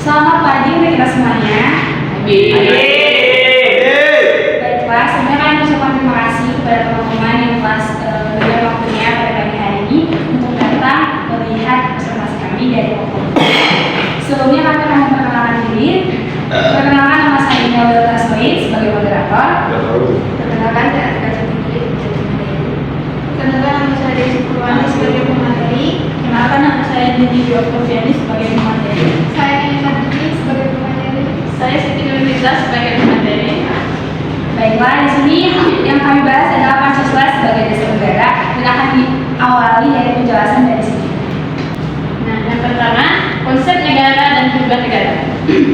Selamat pagi untuk kita semuanya. Baiklah, sebenarnya kami mengucapkan terima kasih kepada teman-teman yang telah berikan waktunya pada pagi hari ini untuk datang melihat presentasi kami dari Pokok. Sebelumnya kami akan memperkenalkan diri. Perkenalkan, nama saya Indah Taswid sebagai moderator. Perkenalkan, saya Atika Cantik. Perkenalkan, nama saya Desi Purwani sebagai pemateri. Perkenalkan, nama saya Didi Oktaviani sebagai pemateri. Saya Indah sebagai pemateri. Saya Siti Nurliza sebagai pemateri. Baiklah, di sini yang kami bahas adalah Pancasila sebagai dasar negara dan akan diawali dari penjelasan dari sini. Nah, yang pertama, konsep negara dan tujuan negara.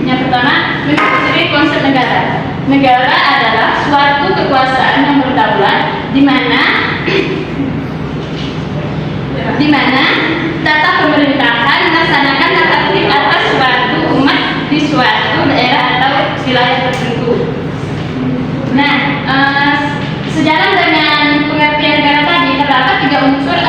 Yang pertama, mempelajari konsep negara. Negara adalah suatu kekuasaan yang berdaulat di mana tata pemerintahan melaksanakan tata tertib atas suatu umat di suatu daerah atau wilayah tertentu. Nah, sejalan dengan pengertian negara tadi terdapat 3 unsur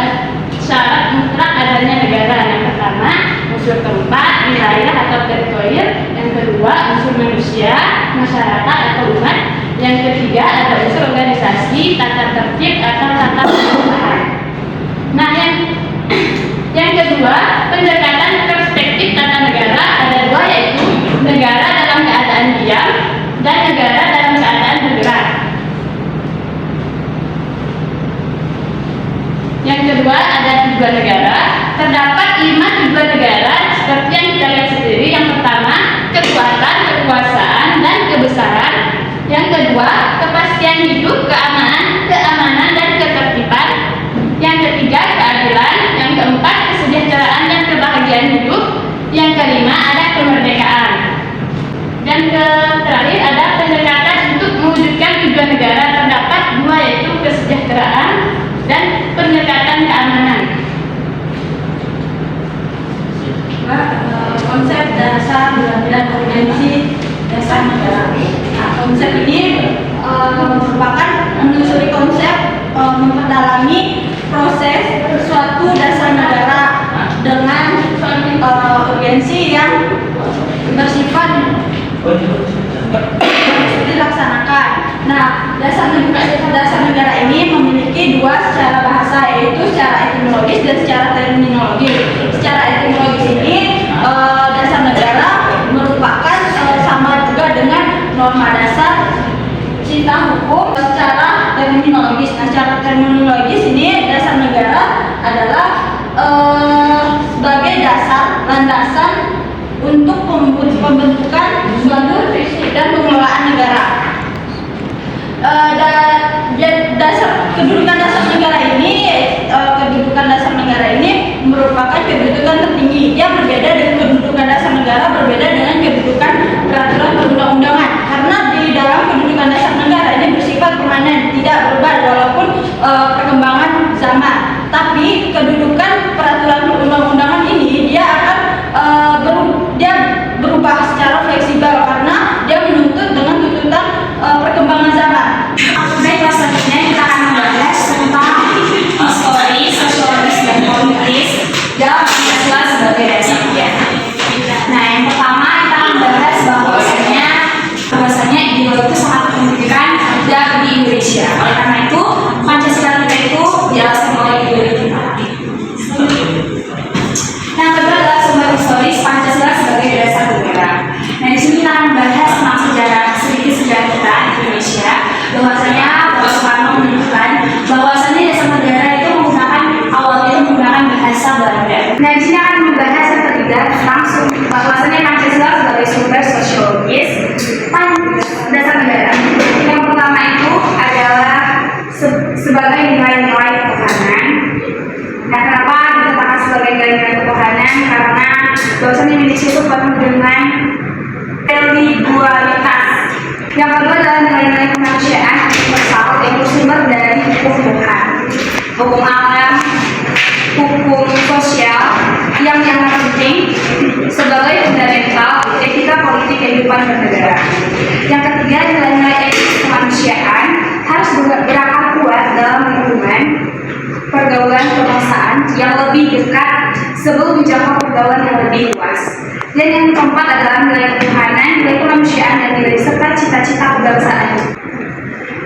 syarat mutlak adanya negara. Yang pertama, unsur tempat, wilayah atau teritorial. Yang kedua, unsur manusia, masyarakat atau umat. Yang ketiga, ada unsur organisasi, tata tertib atau tata pemerintahan. Nah, yang kedua, pendekatan perspektif tata negara ada 2, yaitu negara dalam keadaan diam dan negara dalam keadaan bergerak. Yang kedua, ada tujuan negara. Terdapat 5 tujuan negara seperti yang kita lihat sendiri. Yang pertama, kekuatan, kekuasaan, dan kebesaran. Yang kedua, kepastian hidup, keamanan dan ketertiban. Yang ketiga, keadilan. Yang keempat, kesejahteraan dan kebahagiaan hidup. Yang kelima, ada kemerdekaan. Dan terakhir, ada pendekatan untuk mewujudkan tujuan negara. Terdapat 2, yaitu kesejahteraan dan pendekatan keamanan. Konsep dasar dan urgensi dasar negara. Nah, konsep ini merupakan menelusuri konsep memperdalami proses suatu dasar negara dengan urgensi yang bersifat dilaksanakan. Nah, dasar negara ini memiliki 2 secara bahasa, yaitu secara etimologis dan secara terminologi. Secara etimologis ini dasar negara merupakan sama juga dengan norma dasar cita hukum. Secara terminologis, nah secara terminologis ini dasar negara adalah sebagai dasar landasan untuk pembentukan suatu dan pengelolaan negara. Kedudukan dasar negara ini merupakan kedudukan tertinggi. Dia berbeda dengan kedudukan dasar negara, berbeda dengan kedudukan peraturan perundang-undangan. Karena di dalam kedudukan dasar negara ini bersifat permanen, tidak berubah walaupun perkembangan zaman. Tapi kedudukan peraturan perundang-undangan ini dia akan berubah secara fleksibel karena dia menuntut dengan tuntutan perkembangan zaman. Baiklah, selanjutnya kita akan membahas tentang histori, sosiologis, dan politis dalam Pancasila sebagai dasar negara. Nah, yang pertama kita akan membahas bahwasanya ideologi itu sangat menentukan ada di Indonesia. Oleh karena itu, Pancasila kita itu dijelaskan oleh ideologi kita. Yang kedua adalah sumber historis Pancasila sebagai dasar negara. Nah, di sini kita akan membahas tentang sedikit sejarah kita di Indonesia. Bahwasanya Soekarno menunjukkan bahwasanya dasar negara itu awalnya menggunakan bahasa Belanda. Nah, di sini akan membahas yang ketiga tentang bahwasanya Pancasila sebagai sumber sosiologis dasar negara. Yang pertama itu adalah sebagai nilai-nilai ketuhanan. Nah, kenapa dikatakan sebagai nilai-nilai ketuhanan? Karena bahwasanya Indonesia itu penuh dengan individualitas. Yang kedua adalah nilai-nilai kemanusiaan universal yang bersumber dari hukum Tuhan, hukum alam, hukum sosial yang penting sebagai fundamental etika politik kehidupan bernegara. Yang ketiga, nilai-nilai etik kemanusiaan harus berakar kuat dalam lingkungan pergaulan kebangsaan yang lebih dekat sebelum menjangkau pergaulan yang lebih luas. Dan yang keempat adalah nilai ketuhanan, nilai kemanusiaan, dan nilai serta cita-cita kebangsaan.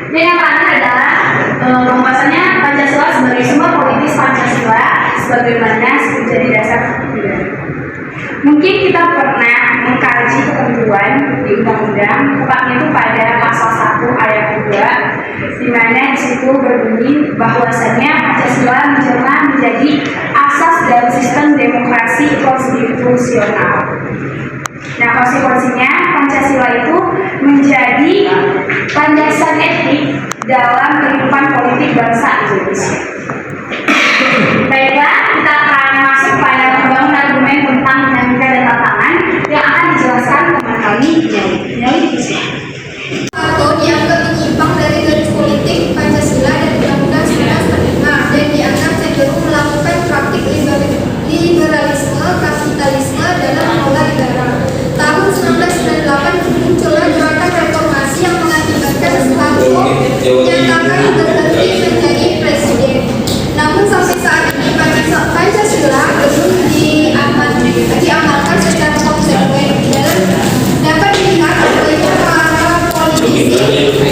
Dan yang terakhir adalah bahwasanya Pancasila sebagai sumber politis Pancasila sebagaimana menjadi dasar negara. Mungkin kita pernah mengkaji ketentuan di undang-undang, tepatnya itu pada pasal 1 ayat 2, di mana di situ berbunyi bahwasanya Pancasila menjelma menjadi asas dalam sistem demokrasi konstitusional. Nah, konsekuensinya Pancasila itu menjadi landasan etik dalam kehidupan politik bangsa Indonesia. Baiklah, kita akan masuk pada pembangunan argumen tentang dinamika dan tantangan yang akan dijelaskan teman kami Nyali Kusya. Atau dianggap menyimpang dari garis politik Pancasila dan Undang-Undang 1945 dan dianggap cenderung melakukan praktik liberalisme kapitalisme dalam mengelola negara. Tahun 1998 muncullah gerakan reformasi yang mengakibatkan Soeharto dinyatakan berhenti menjadi presiden. Namun sampai saat ini Pancasila belum diamalkan secara konsekuen dan dapat dilihat oleh para politisi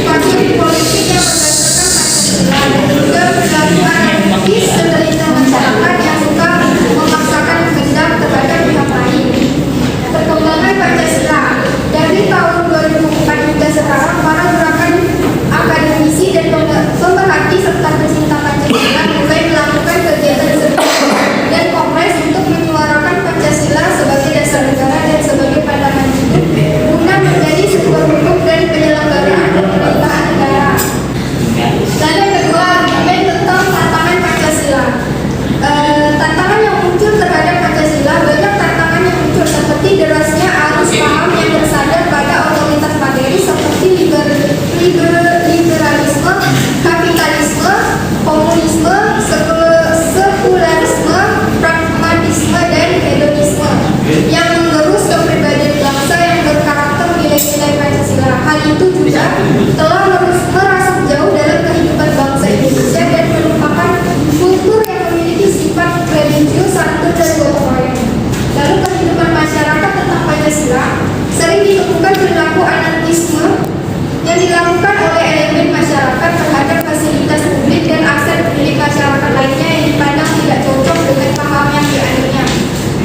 partai politik yang berdasarkan Pancasila dan juga perilaku anarkis segelintir masyarakat yang suka memaksakan kehendak terhadap pihak lain. Perkembangan Pancasila dari tahun 2004 hingga sekarang, para gerakan akademisi dan pemerhati serta pecinta Pancasila mulai melakukan kegiatan serius dan kongres untuk menyuarakan Pancasila sebagai dasar negara dan sebagai pandangan hidup guna menjadi sumber hukum dan penyelenggaraan pemerintahan negara. Dan yang kedua, argumen tentang tantangan Pancasila. Tantangan yang muncul terhadap Pancasila, banyak tantangan yang muncul seperti derasnya arus paham yang bersandar pada otoritas materi seperti liberalisme, kapitalisme, komunisme, sekularisme, pragmatisme, dan hedonisme yang menggerus kepribadian bangsa yang berkarakter nilai-nilai Pancasila. Hal itu juga telah merasuk jauh dalam kehidupan bangsa Indonesia dan merupakan kultur yang memiliki sifat religius, santun, dan gotong royong. Lalu kehidupan masyarakat tentang Pancasila sering ditemukan perilaku anarkisme yang dilakukan oleh elemen masyarakat terhadap fasilitas publik dan aset milik masyarakat lainnya yang dipandang tidak cocok dengan paham yang dianutnya.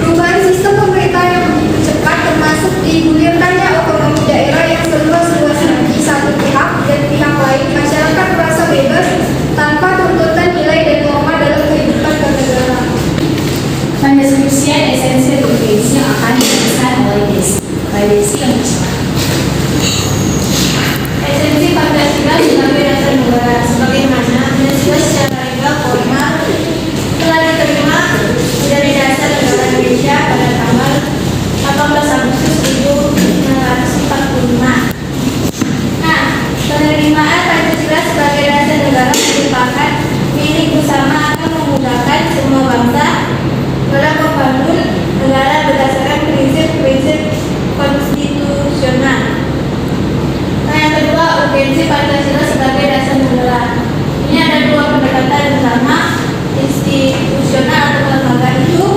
Perubahan sistem pemerintahan yang begitu cepat termasuk digulirkannya otonomi daerah yang seluas-luasnya di satu pihak dan pihak lain, masyarakat merasa bebas tanpa tuntutan nilai dan norma dalam kehidupan bernegara. Pendeskripsian esensi urgensi yang akan dijelaskan oleh Desi yang bersama. Esensi Pancasila sebagai dasar negara, sebagaimana Pancasila secara legal formal telah diterima menjadi dasar negara Indonesia pada tanggal 18 Agustus 1945. Nah, penerimaan Pancasila sebagai dasar negara merupakan milik bersama akan memudahkan semua bangsa dalam membangun negara berdasarkan prinsip-prinsip konstitusional. Nah, yang kedua, urgensi Pancasila sebagai dasar negara. Ini ada dua pendekatan. Pertama, institusional atau kelembagaan itu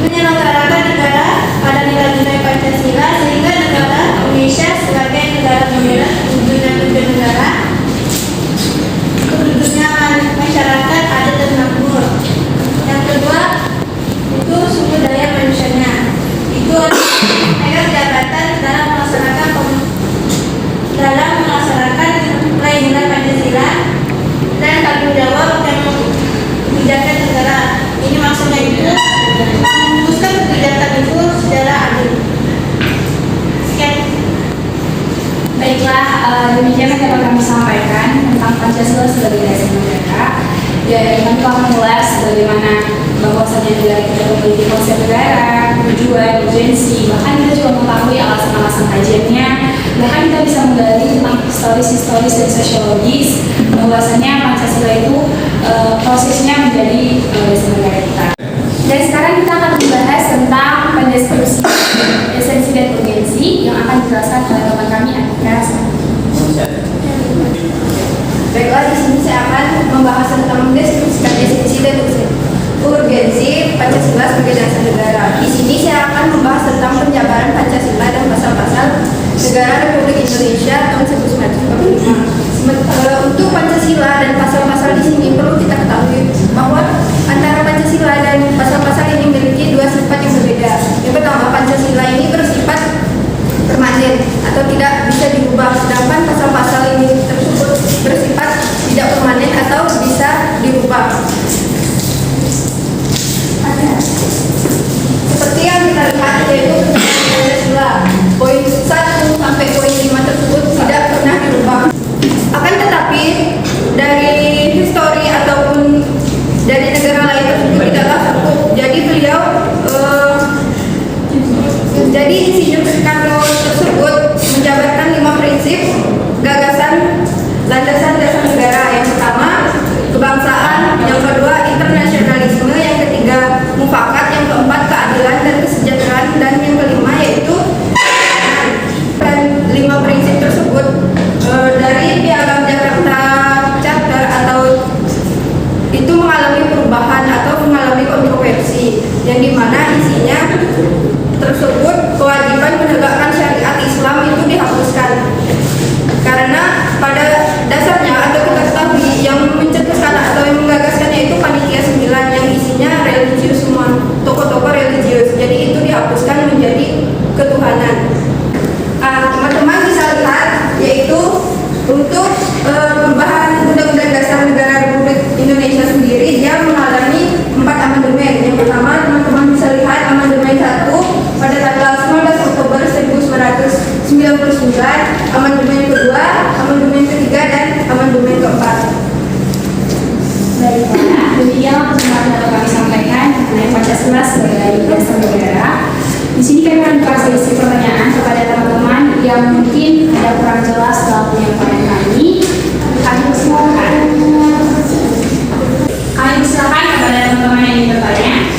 menyelenggarakan negara pada nilai-nilai Pancasila sehingga negara Indonesia sebagai negara modern tujuan negara penduduknya masyarakat adil dan makmur. Yang kedua, itu sumber daya manusianya. Itu agar jabatan dalam melaksanakan nilai-nilai Pancasila dan tanggung jawab yang kebijakan negara. Ini maksudnya itu memutuskan kebijakan itu secara adil. Sekian. Baiklah, demikian yang dapat kami sampaikan tentang Pancasila sebagai dasar negara. Dan kami telah mengulas bagaimana bahwasannya negara kita memiliki konsep negara, tujuan, urgensi, bahkan kita juga mengetahui alasan-alasan kajiannya. Bahkan kita bisa menggali tentang historis dan sosiologis bahwasannya Pancasila itu prosesnya menjadi dasar negara kita. Dan sekarang kita akan membahas tentang pendeskripsi esensi dan urgensi yang akan dijelaskan oleh teman kami Andika. Baiklah, di sini saya akan membahas tentang mendeskripsikan esensi dan urgensi. urgensi Pancasila sebagai dasar negara. Di sini saya akan membahas tentang penjabaran Pancasila dan pasal-pasal Negara Republik Indonesia tahun 1945. Untuk Pancasila dan pasal-pasal di sini perlu kita ketahui bahwa antara Pancasila dan pasal-pasal ini memiliki dua sifat yang berbeda. Yang pertama, Pancasila ini bersifat permanen atau tidak bisa dirubah, sedangkan pasal-pasal ini tersebut bersifat tidak permanen atau bisa dirubah. Seperti yang kita lihat, yaitu Pancasila poin 1 sampai poin 5 tersebut tidak pernah dirubah. Akan tetapi dari histori ataupun dari negara lain tersebut tidaklah cukup. Jadi beliau jadi Insinyur Soekarno tersebut menjabarkan 5 prinsip gagasan landasan dasar negara. Yang pertama, kebangsaan; yang kedua, internasionalisme; yang ketiga, mufakat; yang keempat, keadilan dan kesejahteraan; dan yang kelima yaitu dan 5 prinsip tersebut dari Piagam Jakarta Charter atau itu mengalami perubahan atau mengalami kontroversi, yang dimana isinya tersebut kewajiban menegakkan syariat Islam itu dihapuskan, karena pada dasarnya atau kita ketahui yang mencetuskan atau yang menggagaskannya itu panitia 9 yang isinya religius semua, tokoh-tokoh religius. Jadi itu dihapuskan menjadi ketuhanan. Teman-teman bisa lihat yaitu untuk perubahan Undang-Undang Dasar Negara Republik Indonesia sendiri dia mengalami 4 amandemen. Yang pertama, teman-teman bisa lihat amandemen 1 pada tanggal 19 Oktober 1999, amandemen kedua, amandemen ketiga, dan amandemen keempat. Baiklah, demikian pertemuan yang dapat kami sampaikan mengenai Pancasila sebagai dasar negara. Di sini kami akan kasih pertanyaan kepada teman-teman yang mungkin ada kurang jelas dalam penyampaian kami. Kami persilakan. Kami persilakan kepada teman-teman yang ingin bertanya.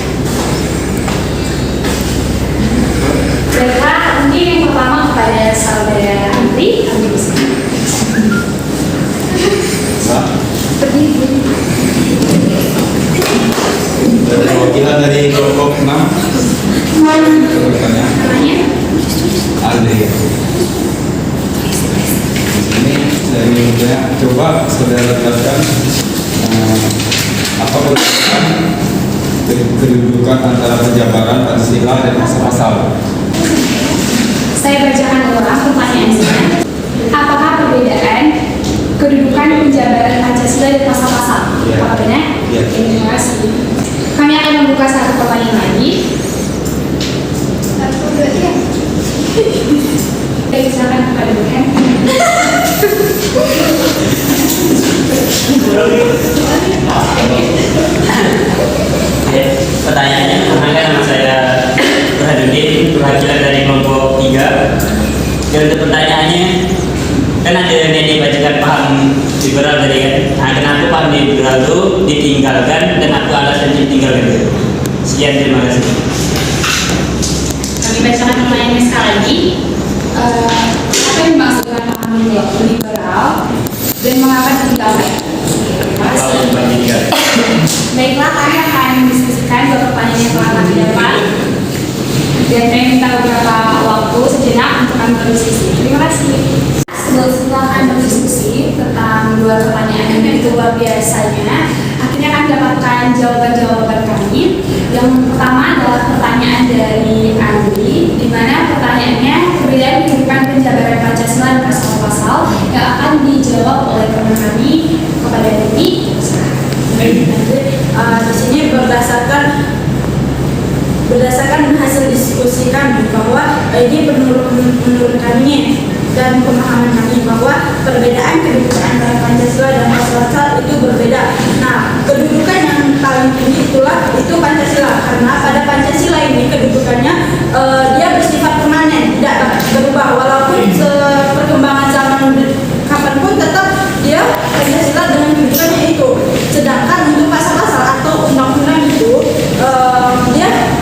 Baiklah, mungkin yang pertama kepada saudara Andri. Perwakilan dari kelompok 6. Namanya? Andri. Ini dari saya coba saudara jelaskan apa perbedaan kedudukan antara penjabaran Pancasila dan pasal-pasal. Saya bacakan ulang pertanyaannya. Apakah perbedaan kedudukan penjabaran Pancasila dan pasal-pasal? Ya. Apa benar? Ya. Terima kasih. Kami akan membuka satu pertanyaan lagi. Silakan kepada Bu Hen. Pertanyaannya, perkenalkan nama saya Burhanuddin, perwakilan dari kelompok 3. Dan untuk pertanyaannya, kan ada yang dibacakan paham liberal tadi kan. Nah, kenapa paham liberal itu ditinggalkan dan apa alasan ditinggalkan itu? Sekian, terima kasih. Kami bacakan pertanyaannya sekali lagi. Apa yang dimaksud dengan paham liberal dan mengapa ditinggalkan? Terima kasih. Baiklah, kami akan mendiskusikan dua pertanyaan yang telah kami dapat. Dan saya minta beberapa waktu sejenak untuk kami berdiskusi. Terima kasih. Setelah kami berdiskusi tentang dua pertanyaan yang begitu luar biasanya, akhirnya kami dapatkan jawaban-jawaban kami. Yang pertama adalah pertanyaan dari Andri, di mana pertanyaannya perbedaan kedudukan penjabaran Pancasila dan pasal-pasal yang akan dijawab oleh teman kami kepada Dewi. Di sini berdasarkan hasil diskusi kami bahwa ini menurut kami dan pemahaman kami bahwa perbedaan kedudukan antara Pancasila dan pasal-pasal itu berbeda. Nah, kedudukan yang paling tinggi itu Pancasila, karena pada Pancasila ini kedudukannya dia bersifat permanen, tidak dapat berubah walaupun perkembangan zaman kapanpun tetap dia Pancasila dengan kedudukannya itu. Sedangkan untuk pasal-pasal atau undang-undang itu dia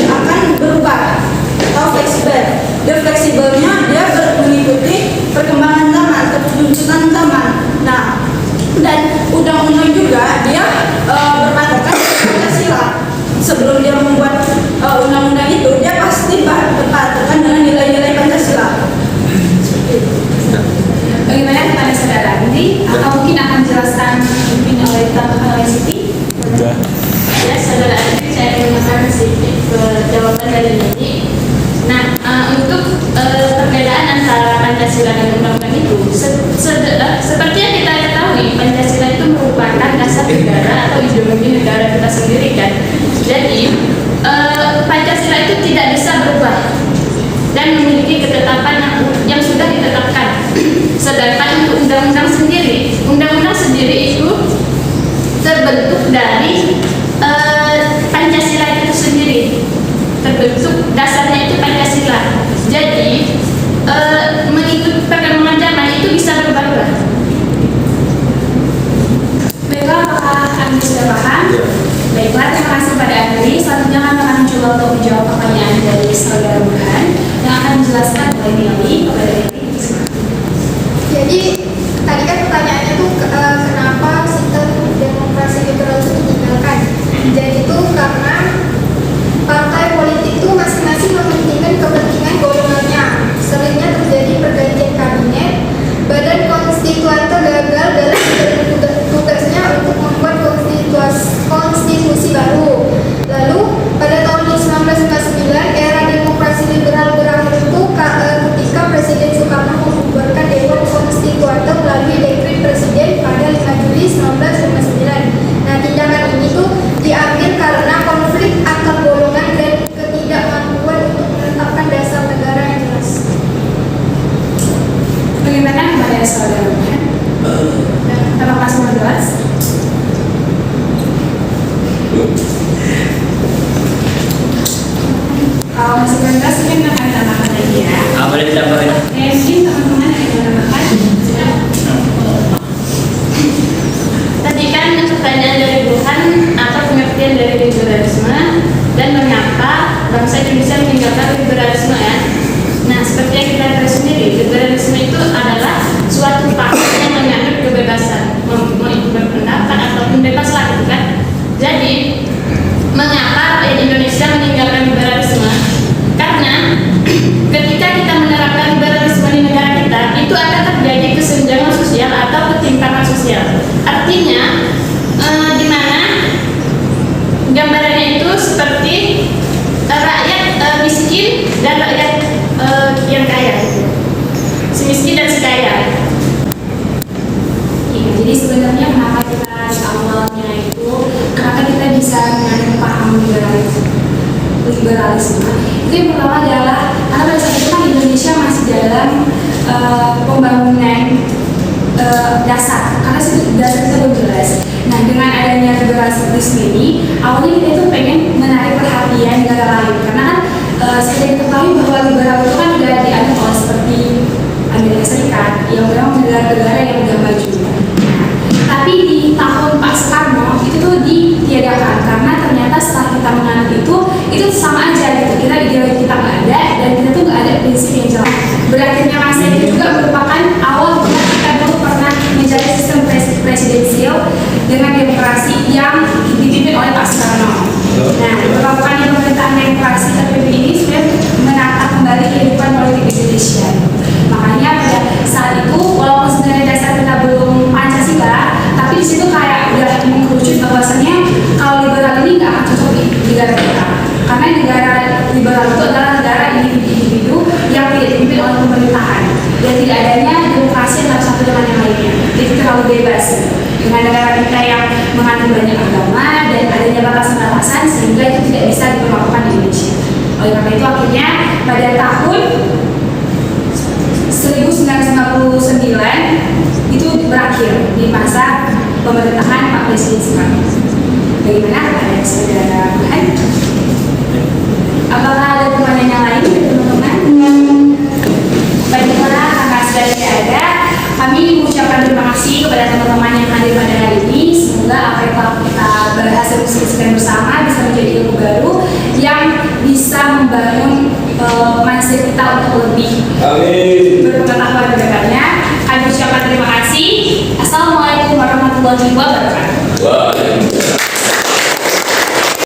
akan berubah atau fleksibel. Dia fleksibelnya dia mengikuti perkembangan zaman atau tuntutan zaman. Nah, dan undang-undang juga ditambahkan oleh Siti? Udah. Ya, saudara Adri, saya menggunakan sedikit jawaban dari ini. Nah, untuk perbedaan antara Pancasila dan Undang-Undang itu, seperti yang kita ketahui, Pancasila itu merupakan dasar negara atau ideologi negara kita sendiri kan. Jadi, Pancasila itu tidak bisa berubah dan memiliki ketetapan yang sudah ditetapkan. Sedangkan untuk undang-undang sendiri itu terbentuk dari Pancasila itu sendiri, terbentuk dasarnya itu Pancasila. Jadi mengikut perkembangan zaman itu bisa berubah-ubah. Baiklah, apakah Anda sudah paham? Baiklah, terima kasih pada Andri. Selanjutnya kami akan mencoba untuk menjawab pertanyaan dari saudara Burhan yang akan dijelaskan oleh Mili kepada Andri. Jadi tadi kan pertanyaannya tuh kenapa sistem demokrasi liberal itu ditinggalkan? Jadi itu karena partai politik itu masing-masing mementingkan kepentingan golongannya. Seringnya terjadi pergantian kabinet, badan konstituante gagal dalam tugasnya untuk membuat konstitusi baru. Lalu pada tahun 1949 era demokrasi liberal berakhir itu ketika Presiden Soekarno membubarkan Dewan Konstituante melalui dekret Presiden pada 5 Juli 1959. Nah, tindakan ini tuh diambil karena konflik antar golongan dan ketidakmampuan untuk menetapkan dasar negara yang jelas. Bagaimana kepada saudara Burhan? Apakah semua jelas? Kalau masih belum jelas, mungkin akan ditambahkan lagi ya. Boleh ditambahkan? Mungkin teman-teman ada yang mau tambahkan? Tadi kan pertanyaan dari Burhan, apa pengertian dari liberalisme dan mengapa bangsa Indonesia meninggalkan liberalisme ya? Nah, seperti yang kita tahu sendiri, liberalisme itu adalah suatu paksa yang menganut kebebasan, mau itu berpendapat ataupun bebas lah gitu kan. Jadi, mengapa rakyat Indonesia meninggalkan liberalisme? Karena ketika kita menerapkan liberalisme di negara kita, itu akan terjadi kesenjangan sosial atau ketimpangan sosial. Artinya, di mana gambarannya itu seperti rakyat miskin dan rakyat yang kaya, si miskin dan si kaya. Iya, jadi sebenarnya kenapa kita di awalnya itu, kenapa kita bisa mengandung paham liberalisme? Itu yang pertama adalah karena pada saat itu kan Indonesia masih dalam pembangunan dasar, karena dasar itu belum jelas. Nah, dengan adanya liberalisme ini, awalnya kita itu pengen menarik perhatian negara lain, karena kan seperti kita ketahui bahwa liberal itu kan sudah dianut oleh seperti Amerika Serikat yang memang negara-negara yang sudah maju. Nah, tapi di tahun Pak Soekarno itu tuh ditiadakan karena ternyata setelah kita menganut itu sama aja gitu. Kita ideologi kita nggak ada dan kita tuh nggak ada prinsip yang jelas. Berakhirnya masa itu juga merupakan awal kita dulu pernah mencari sistem presidensial dengan demokrasi yang dipimpin oleh Pak Soekarno. Nah, melakukan pemerintahan demokrasi terpimpin ini sudah menata kembali kehidupan politik Indonesia. Makanya pada saat itu walaupun sebenarnya dasar kita belum Pancasila, tapi di situ kayak udah mengkerucut bahwasannya kalau liberal ini nggak akan cocok di negara kita, karena negara liberal itu adalah negara individu yang tidak dipimpin oleh pemerintahan dan tidak adanya demokrasi antara satu dengan yang lainnya. Jadi terlalu bebas dengan negara kita yang mengandung banyak agama dan adanya batasan-batasan sehingga itu tidak bisa diperlakukan di Indonesia. Oleh karena itu akhirnya pada tahun 1999 itu berakhir di masa pemerintahan Pak Presiden Soekarno. Bagaimana kepada saudara Burhan? Apakah ada pertanyaan yang lain dari teman-teman? Baiklah, karena sudah tidak ada, kami mengucapkan terima kasih kepada teman-teman yang hadir pada hari ini. Semoga apa yang telah kita bahas dan diskusikan bersama bisa menjadi ilmu baru yang bisa membangun mindset kita untuk lebih berpengetahuan ke depannya. Kami ucapkan terima kasih. Assalamualaikum warahmatullahi wabarakatuh.